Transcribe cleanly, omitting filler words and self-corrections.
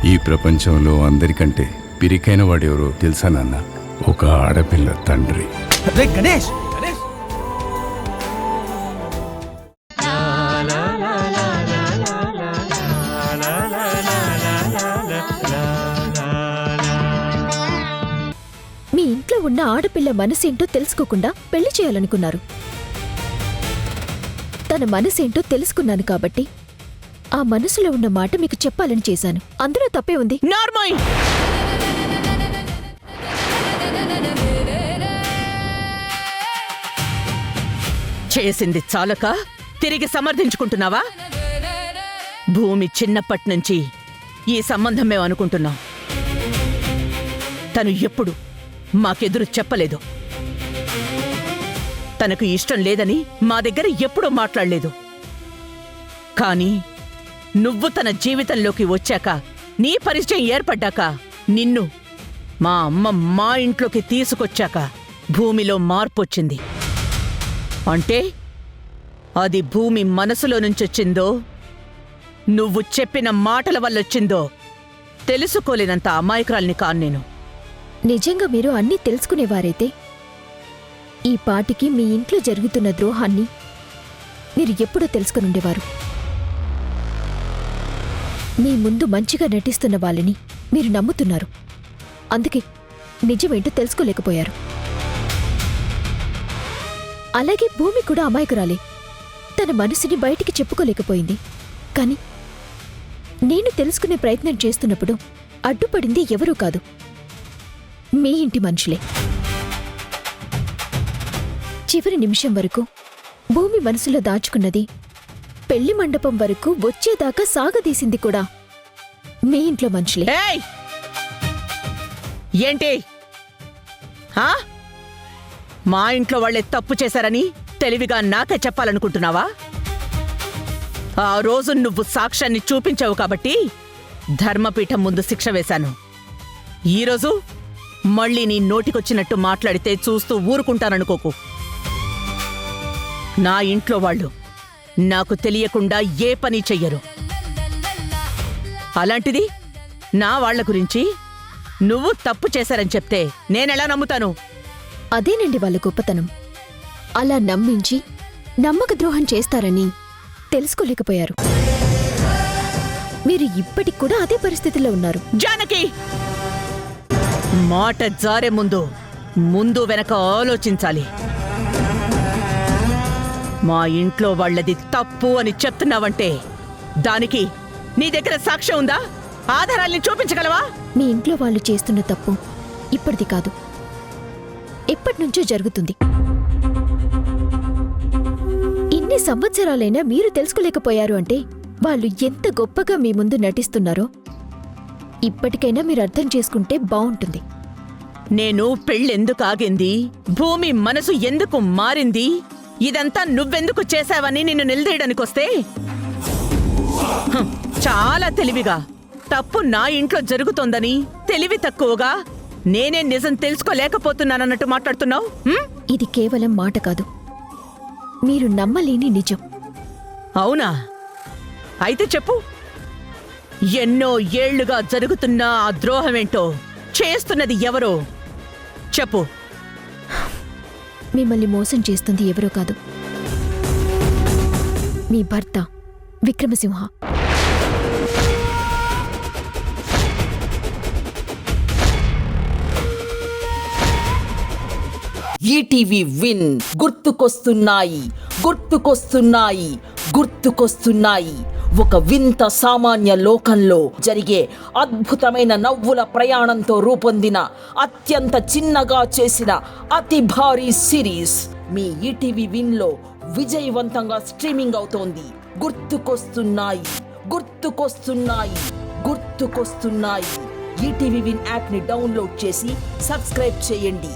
ఈ ప్రపంచంలో అందరికంటే పిరికైన వాడెవరో తెలుసా నాన్న? ఒక ఆడపిల్ల తండ్రి. గణేష్ మీ ఇంట్లో ఉన్న ఆడపిల్ల మనసేంటో తెలుసుకోకుండా పెళ్లి చేయాలనుకున్నారు. తన మనసేంటో తెలుసుకున్నాను కాబట్టి ఆ మనసులో ఉన్న మాట మీకు చెప్పాలని చేశాను. అందులో తప్పే ఉంది. నార్మల్ చేసింది చాలక తిరిగి సమర్థించుకుంటున్నావా? భూమి చిన్నప్పటి నుంచి ఈ సంబంధం మేము అనుకుంటున్నాం. తను ఎప్పుడు మాకెదురు చెప్పలేదు. తనకు ఇష్టం లేదని మా దగ్గర ఎప్పుడూ మాట్లాడలేదు. కానీ నువ్వు తన జీవితంలోకి వచ్చాక, నీ పరిచయం ఏర్పడ్డాక, నిన్ను మా అమ్మ మా ఇంట్లోకి తీసుకొచ్చాక భూమిలో మార్పొచ్చింది. అంటే అది భూమి మనసులో నుంచొచ్చిందో, నువ్వు చెప్పిన మాటల వల్లొచ్చిందో తెలుసుకోలేనంత అమాయకురాల్ని కాను నేను. నిజంగా మీరు అన్నీ తెలుసుకునేవారైతే ఈ పాటికి మీ ఇంట్లో జరుగుతున్న ద్రోహాన్ని మీరు ఎప్పుడో తెలుసుకునుండేవారు. మీ ముందు మంచిగా నటిస్తున్న వాళ్ళని మీరు నమ్ముతున్నారు. అందుకే నిజమేంటో తెలుసుకోలేకపోయారు. అలాగే భూమి కూడా అమాయకురాలే. తన మనసుని బయటికి చెప్పుకోలేకపోయింది. కాని నేను తెలుసుకునే ప్రయత్నం చేస్తున్నప్పుడు అడ్డుపడింది ఎవరూ కాదు, మీ ఇంటి మనుషులే. చివరి నిమిషం వరకు భూమి మనసులో దాచుకున్నది పెళ్లి మండపం వరకు వచ్చేదాకా సాగదీసింది కూడా మీ ఇంట్లో మనుషులే. ఏయ్! ఏంటి మా ఇంట్లో వాళ్లే తప్పు చేశారని తెలివిగా నాకే చెప్పాలనుకుంటున్నావా? ఆ రోజు నువ్వు సాక్ష్యాన్ని చూపించావు కాబట్టి ధర్మపీఠం ముందు శిక్ష వేశాను. ఈరోజు మళ్ళీ నీ నోటికొచ్చినట్టు మాట్లాడితే చూస్తూ ఊరుకుంటాననుకోకు. నా ఇంట్లో వాళ్ళు నాకు తెలియకుండా ఏ పని చెయ్యరు. అలాంటిది నా వాళ్ల గురించి నువ్వు తప్పు చేశారని చెప్తే నేనెలా నమ్ముతాను? అదేనండి వాళ్ళ గొప్పతనం. అలా నమ్మించి నమ్మక ద్రోహం చేస్తారని తెలుసుకోలేకపోయారు. మీరు ఇప్పటికి కూడా అదే పరిస్థితిలో ఉన్నారు. జానకి, మాట జారే ముందు వెనక ఆలోచించాలి. మా ఇంట్లో వాళ్లది తప్పు అని చెప్తున్నావంటే దానికి నీ దగ్గర సాక్ష్యం ఉందా? ఆధారాల్ని చూపించగలవా? మీ ఇంట్లో వాళ్ళు చేస్తున్న తప్పు ఇప్పటిది కాదు, ఎప్పటినుంచో జరుగుతుంది. ఇన్ని సంవత్సరాలైనా మీరు తెలుసుకోలేకపోయారు అంటే వాళ్ళు ఎంత గొప్పగా మీ ముందు నటిస్తున్నారో ఇప్పటికైనా మీరు అర్థం చేసుకుంటే బావుంటుంది. నేను పెళ్ళెందుకు ఆగింది, భూమి మనసు ఎందుకు మారింది, ఇదంతా నువ్వెందుకు చేశావని నిన్ను నిలదీయడానికొస్తే చాలా తెలివిగా తప్పు నా ఇంట్లో జరుగుతోందని తెలివి తక్కువగా నేనే నిజం తెలుసుకోలేకపోతున్నానన్నట్టు మాట్లాడుతున్నావు. ఇది కేవలం మాట కాదు, మీరు నమ్మలేని నిజం. అవునా? అయితే చెప్పు, ఎన్నో ఏళ్లుగా జరుగుతున్న ఆ ద్రోహమేంటో, చేస్తున్నది ఎవరో చెప్పు. మిమ్మల్ని మోసం చేస్తుంది ఎవరో కాదు, మీ భర్త విక్రమసింహ. ఈటీవీ విన్ గుర్తుకొస్తున్నాయి. ఒక వింత సామాన్య లోకంలో జరిగే అద్భుతమైన నవ్వుల ప్రయాణంతో రూపొందిన అత్యంత చిన్నగా చేసిన అతి భారీ సిరీస్ మీ ఈటీవీ విన్ లో విజయవంతంగా స్ట్రీమింగ్ అవుతోంది. గుర్తుకొస్తున్నాయి. ఈటీవీ విన్ యాప్ ని డౌన్లోడ్ చేసి సబ్స్క్రైబ్ చేయండి.